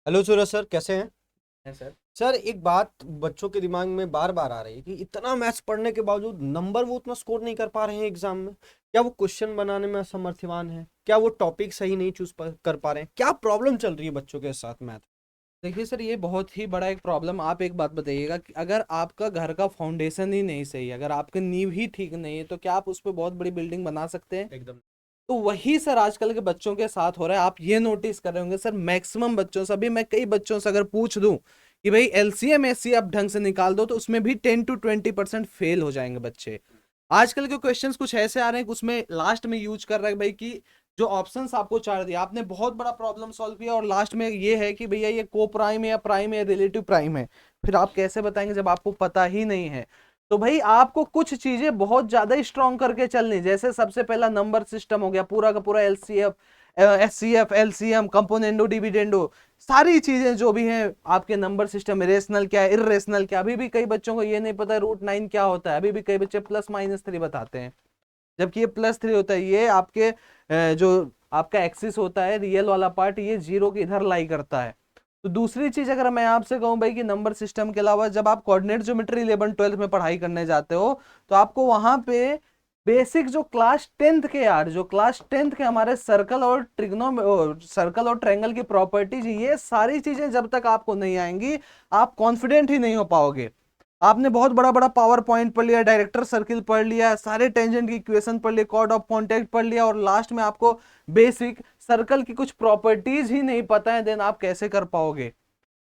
Hello सूरज sir, कैसे हैं? है सर। सर, एक बात बच्चों के दिमाग में बार बार आ रही है कि इतना मैथ्स पढ़ने के बावजूद नंबर वो उतना स्कोर नहीं कर पा रहे हैं एग्जाम में। क्या वो क्वेश्चन बनाने में असमर्थवान है? क्या वो टॉपिक सही नहीं चूज कर पा रहे हैं? क्या प्रॉब्लम चल रही है बच्चों के साथ मैथ? देखिए सर, ये बहुत ही बड़ा एक प्रॉब्लम। आप एक बात बताइएगा कि अगर आपका घर का फाउंडेशन ही नहीं सही है, अगर आपकी नींव ही ठीक नहीं है, तो क्या आप उस पर बहुत बड़ी बिल्डिंग बना सकते हैं? एकदम। तो वही सर आजकल के बच्चों के साथ हो रहा है। आप ये नोटिस कर रहे होंगे सर, मैक्सिमम बच्चों से, अभी मैं कई बच्चों से अगर पूछ दूं कि भाई एलसीएम एससी आप ढंग से निकाल दो, तो उसमें भी 10 to 20% फेल हो जाएंगे बच्चे। आजकल के क्वेश्चंस कुछ ऐसे आ रहे हैं कि उसमें लास्ट में यूज कर रहा है भाई कि जो ऑप्शंस आपको चार दिया, आपने बहुत बड़ा प्रॉब्लम सॉल्व किया और लास्ट में ये है कि भैया ये को प्राइम है या प्राइम है या रिलेटिव प्राइम है। फिर आप कैसे बताएंगे जब आपको पता ही नहीं है? तो भाई आपको कुछ चीजें बहुत ज्यादा स्ट्रॉन्ग करके चलनी, जैसे सबसे पहला नंबर सिस्टम हो गया, पूरा का पूरा LCF, HCF, LCM, componendo, dividendo, सारी चीजें जो भी हैं आपके नंबर सिस्टम में, रेशनल क्या है, इरेशनल क्या। अभी भी कई बच्चों को ये नहीं पता रूट 9 क्या होता है। अभी भी कई बच्चे +-3 बताते हैं, जबकि ये +3 होता है। ये आपके जो आपका एक्सिस होता है, रियल वाला पार्ट, ये जीरो के इधर लाई करता है। तो दूसरी चीज अगर मैं आपसे कहूं भाई कि नंबर सिस्टम के अलावा जब आप कोऑर्डिनेट ज्योमेट्री 11 12 में पढ़ाई करने जाते हो, तो आपको वहां पे बेसिक जो क्लास 10th के, यार जो क्लास 10th के हमारे सर्कल और सर्कल और ट्रायंगल की प्रॉपर्टीज, ये सारी चीजें जब तक आपको नहीं आएंगी आप कॉन्फिडेंट ही नहीं हो पाओगे। आपने बहुत बड़ा बड़ा पावर पॉइंट पढ़ लिया, डायरेक्टर सर्किल पढ़ लिया, सारे टेंजेंट की इक्वेशन पढ़ लिया, कॉर्ड ऑफ कॉन्टैक्ट पढ़ लिया, और लास्ट में आपको बेसिक सर्कल की कुछ प्रॉपर्टीज ही नहीं पता है, देन आप कैसे कर पाओगे?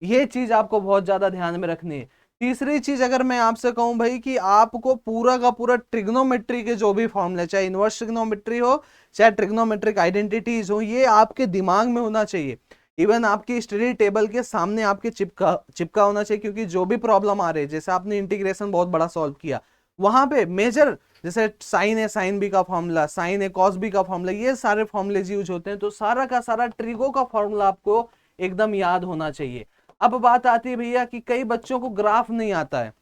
ये चीज आपको बहुत ज्यादा ध्यान में रखनी है। तीसरी चीज अगर मैं आपसे कहूं भाई कि आपको पूरा का पूरा ट्रिग्नोमेट्री के जो भी फॉर्मूले, चाहे इनवर्स ट्रिग्नोमेट्री हो, चाहे ट्रिग्नोमेट्रिक आइडेंटिटीज हो, ये आपके दिमाग में होना चाहिए। इवन आपकी स्टडी टेबल के सामने आपके चिपका चिपका होना चाहिए, क्योंकि जो भी प्रॉब्लम आ रही है, जैसे आपने इंटीग्रेशन बहुत बड़ा सॉल्व किया, वहां पे मेजर जैसे साइन है, साइन बी का फॉर्मूला, साइन है कॉस बी का फॉर्मूला, ये सारे फॉर्मूलेज यूज होते हैं। तो सारा का सारा ट्रिगो का फॉर्मूला आपको एकदम याद होना चाहिए। अब बात आती है भैया कि कई बच्चों को ग्राफ नहीं आता है।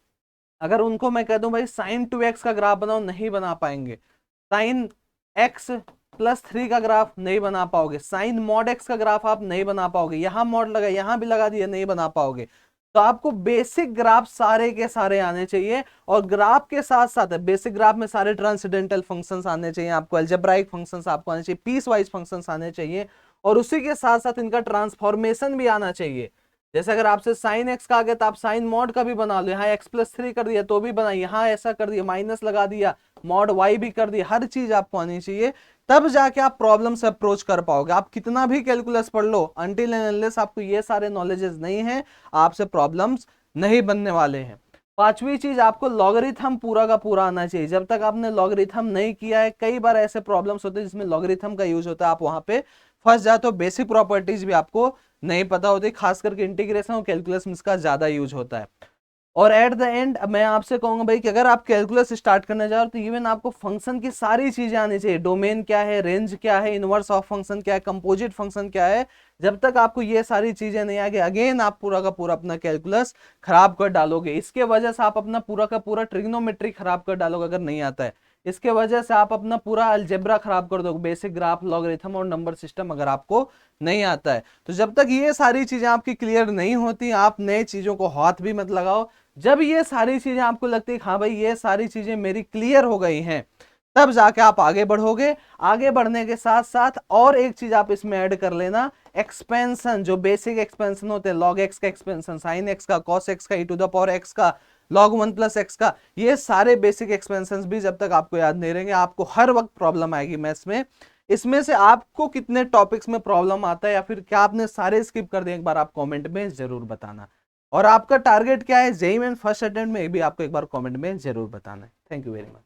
अगर उनको मैं कह दूं भाई sin 2x का ग्राफ बनाओ, नहीं बना पाएंगे। sin x +3 का ग्राफ नहीं बना पाओगे। साइन मॉड x का ग्राफ आप नहीं बना पाओगे। यहां मॉड लगा, यहां भी लगा दिया, नहीं बना पाओगे। तो आपको बेसिक ग्राफ सारे के सारे आने चाहिए, और ग्राफ के साथ साथ बेसिक ग्राफ में सारे ट्रांसेंडेंटल फंक्शंस आने चाहिए, आपको अलजेब्राइक फंक्शंस आपको आने चाहिए, पीस वाइज फंक्शंस आने चाहिए, और उसी के साथ साथ इनका ट्रांसफॉर्मेशन भी आना चाहिए। जैसे अगर आपसे साइन एक्स का आ गया, तो आप साइन मॉड का भी बना लो। यहाँ x +3 कर दिया तो भी बना, यहाँ ऐसा कर दिया, माइनस लगा दिया, मॉड y भी कर दिया। हर चीज आपको आनी चाहिए, तब जाके आप प्रॉब्लम से अप्रोच कर पाओगे। आप कितना भी कैलकुलस पढ़ लो, अनटिल एंड अनलेस आपको ये सारे नॉलेजेस नहीं है, आपसे प्रॉब्लम्स नहीं बनने वाले हैं। पांचवी चीज, आपको लॉगरिथम पूरा का पूरा आना चाहिए। जब तक आपने लॉगरिथम नहीं किया है, कई बार ऐसे प्रॉब्लम्स होते हैं जिसमें लॉगरिथम का यूज होता है, आप वहां पे फंस जाते हो। बेसिक प्रॉपर्टीज भी आपको नहीं पता होती, खास करके इंटीग्रेशन और कैलकुलस में इसका ज्यादा यूज होता है। और एट द एंड मैं आपसे कहूंगा भाई कि अगर आप कैलकुलस स्टार्ट करने जाओ, तो इवन आपको फंक्शन की सारी चीजें आनी चाहिए। डोमेन क्या है, रेंज क्या है, इनवर्स ऑफ फंक्शन क्या है, कंपोजिट फंक्शन क्या है। जब तक आपको ये सारी चीजें नहीं आगे, अगेन आप पूरा का पूरा अपना कैलकुलस खराब कर डालोगे। इसके वजह से आप अपना पूरा का पूरा ट्रिग्नोमेट्री खराब कर डालोगे अगर नहीं आता है। इसके वजह से आप अपना पूरा अलजेब्रा खराब कर दोगे, बेसिक ग्राफ, लॉगरिथम और नंबर सिस्टम अगर आपको नहीं आता है। तो जब तक ये सारी चीजें आपकी क्लियर नहीं होती, आप नए चीजों को हाथ भी मत लगाओ। जब ये सारी चीजें आपको लगती है हाँ भाई ये सारी चीजें मेरी क्लियर हो गई हैं, तब जाके आप आगे बढ़ोगे। आगे बढ़ने के साथ साथ और एक चीज आप इसमें ऐड कर लेना, एक्सपेंशन। जो बेसिक एक्सपेंशन होते हैं, लॉग एक्स का एक्सपेंशन, साइन एक्स का, कॉस एक्स का, e⁻x का, log 1 + x का, ये सारे बेसिक एक्सपेंशन भी जब तक आपको याद नहीं रहेंगे, आपको हर वक्त प्रॉब्लम आएगी मैथ्स में। इसमें से आपको कितने टॉपिक्स में प्रॉब्लम आता है, या फिर क्या आपने सारे स्किप कर दिए, एक बार आप कमेंट में जरूर बताना। और आपका टारगेट क्या है जेईई मेन फर्स्ट अटेम्प्ट में, भी आपको एक बार कमेंट में जरूर बताना है। Thank you very much.